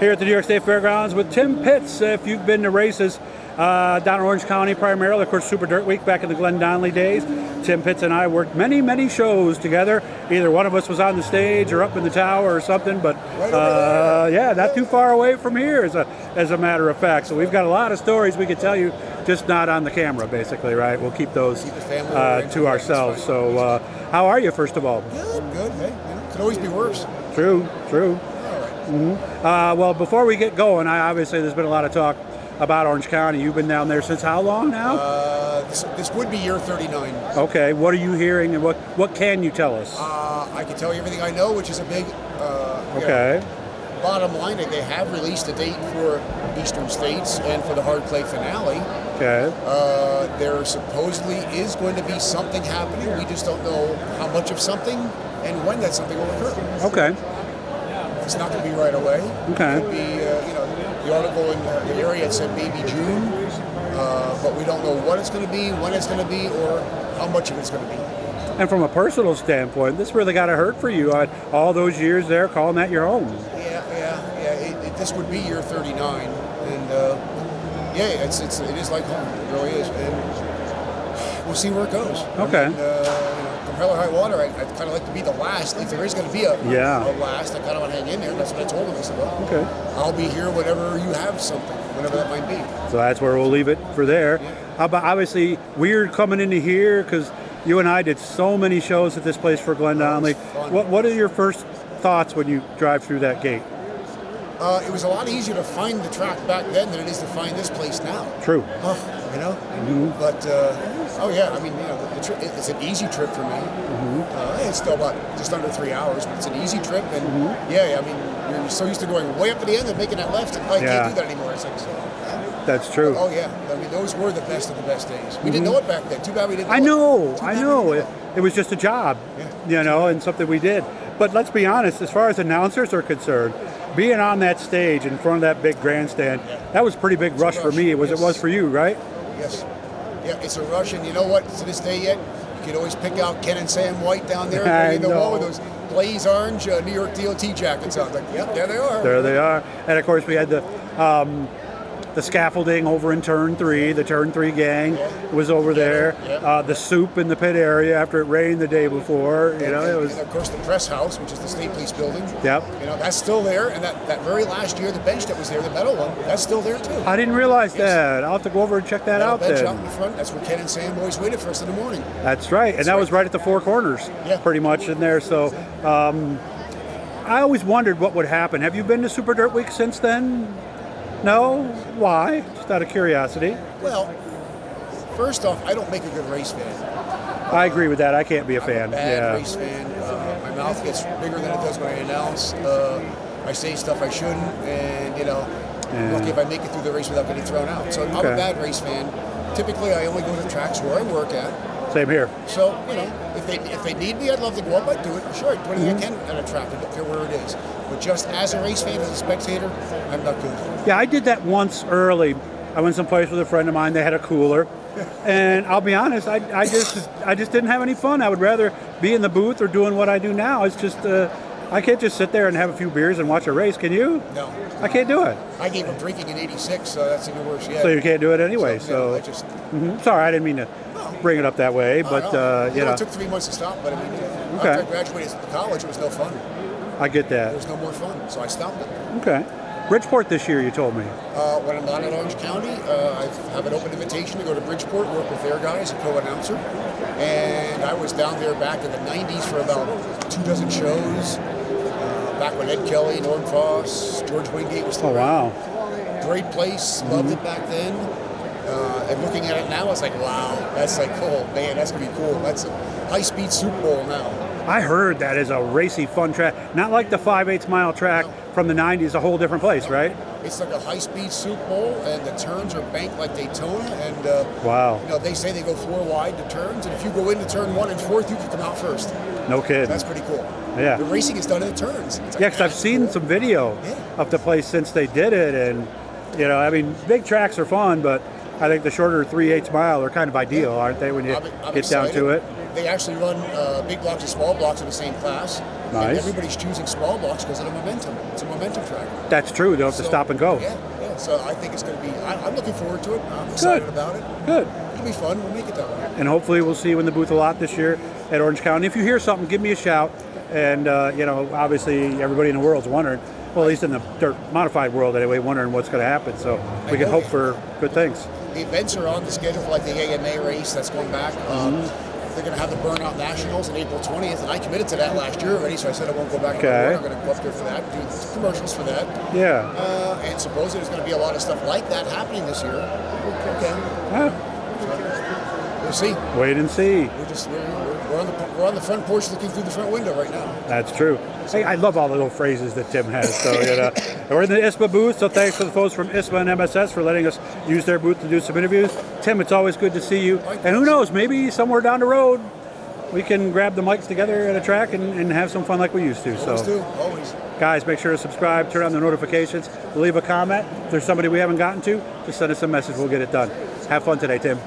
here at the New York State Fairgrounds with Tim Pitts. If you've been to races down in Orange County primarily, of course, Super Dirt Week back in the Glenn Donnelly days, Tim Pitts and I worked many shows together. Either one of us was on the stage or up in the tower or something, but yeah, not too far away from here as a matter of fact. So we've got a lot of stories we could tell you, just not on the camera, basically, right? We'll keep those to ourselves. So how are you, first of all? Good. Hey, could always be worse. True. Well, before we get going, obviously there's been a lot of talk about Orange County. You've been down there since how long now? This would be year 39. Okay, what are you hearing and what can you tell us? I can tell you everything I know, which is a big bottom line. They have released a date for Eastern States and for the hard clay finale. Okay. There supposedly is going to be something happening. We just don't know how much of something and when that something will occur. Okay. It's not going to be right away. Okay. It could be, the article in the area said maybe June, but we don't know what it's going to be, when it's going to be, or how much of it's going to be. And from a personal standpoint, this really got to hurt for you. All those years there, calling that your home. Yeah. This would be year 39, and it is like home. It really is, and we'll see where it goes. Okay. From hell or high water, I'd kind of like to be the last. If there is going to be a last, I kind of want to hang in there. That's what I told him. I said, well, okay, I'll be here whenever you have something, whenever that might be. So that's where we'll leave it for there. Yeah. How about, obviously, weird coming into here because you and I did so many shows at this place for Glenn Donnelly. What are your first thoughts when you drive through that gate? It was a lot easier to find the track back then than it is to find this place now. True. But it's an easy trip for me. It's still about just under 3 hours, but it's an easy trip. And you're so used to going way up to the end and making that left, and I can't do that anymore. It's like, that's true. Oh yeah, those were the best of the best days. We didn't know it back then. Too bad we didn't. I know. It was just a job, and something we did. But let's be honest, as far as announcers are concerned, being on that stage in front of that big grandstand, that was a pretty big rush for me. It was for you, right? Yes. Yeah, it's a rush, and you know what? To this day yet, you can always pick out Ken and Sam White down there in the wall with those blaze orange New York DOT jackets on. Like, yep, there they are. There they are. And of course, we had the scaffolding over in Turn 3. The Turn 3 gang was over there. The soup in the pit area after it rained the day before. It was. And of course, the press house, which is the State Police building. Yep. That's still there. And that very last year, the bench that was there, the metal one, that's still there too. I didn't realize that. I'll have to go over and check that out bench then. Out in the front. That's where Ken and Sam always waited for us in the morning. That's right. And that was right at the Four Corners, pretty much in there. So I always wondered what would happen. Have you been to Super Dirt Week since then? No? Why? Just out of curiosity. Well, first off, I don't make a good race fan. I agree with that. I can't be a fan. I'm a bad race fan. My mouth gets bigger than it does when I announce. I say stuff I shouldn't, and lucky if I make it through the race without getting thrown out. So I'm a bad race fan. Typically, I only go to tracks where I work at. Same here. So, if they need me, I'd love to go up. I'd do it. Sure, I'd do anything I can at a track. I don't care where it is. But just as a race fan, as a spectator, I'm not good. Yeah, I did that once early. I went someplace with a friend of mine. They had a cooler. And I'll be honest, I just didn't have any fun. I would rather be in the booth or doing what I do now. It's just, I can't just sit there and have a few beers and watch a race. Can you? No. I can't do it. I gave up drinking in '86, so that's even worse yet. So you can't do it anyway. So, Sorry, I didn't mean to bring it up that way, but it took 3 months to stop. But after I graduated college, it was no fun. I get that. There was no more fun, so I stopped it. Okay. Bridgeport this year, you told me. When I'm not in Orange County, I have an open invitation to go to Bridgeport, work with their guys, a co-announcer. And I was down there back in the 90s for about 24 shows. Back when Ed Kelly, Norm Foss, George Wingate was still around. Wow. Great place, loved it back then. And looking at it now, it's like, wow, that's like, oh man, that's going to be cool. That's a high-speed Super Bowl now. I heard that is a racy, fun track. Not like the 5/8 mile track from the 90s, a whole different place, right? It's like a high-speed Super Bowl, and the turns are banked like Daytona. And wow. They say they go 4 wide to turns, and if you go into turn 1 and 4th, you can come out first. No kidding. That's pretty cool. Yeah. The racing is done in the turns. Like, because I've seen some video of the place since they did it, and big tracks are fun, but I think the shorter 3/8 mile are kind of ideal, aren't they, when you I'm get down to it? They actually run big blocks and small blocks in the same class. Nice. And everybody's choosing small blocks because of the momentum. It's a momentum track. That's true. You don't have to stop and go. Yeah. So I think it's going to be, I'm looking forward to it. I'm excited about it. Good. It'll be fun. We'll make it that way. And hopefully we'll see you in the booth a lot this year at Orange County. If you hear something, give me a shout. And, obviously everybody in the world's wondering, well, at least in the dirt modified world anyway, wondering what's going to happen. So we can hope for good things. The events are on the schedule for like the AMA race that's going back. They're going to have the Burnout Nationals on April 20th, and I committed to that last year already, so I said I won't go back anymore. I'm going to go up there for that, do commercials for that. Yeah. And supposedly there's going to be a lot of stuff like that happening this year. Okay. We'll see. Wait and see. We're on the front porch looking through the front window right now. That's true. Hey, I love all the little phrases that Tim has. So we're in the ISMA booth. So thanks to the folks from ISMA and MSS for letting us use their booth to do some interviews. Tim, it's always good to see you. And who knows, maybe somewhere down the road we can grab the mics together at a track and have some fun like we used to. Always. Guys, make sure to subscribe, turn on the notifications, leave a comment. If there's somebody we haven't gotten to, just send us a message. We'll get it done. Have fun today, Tim.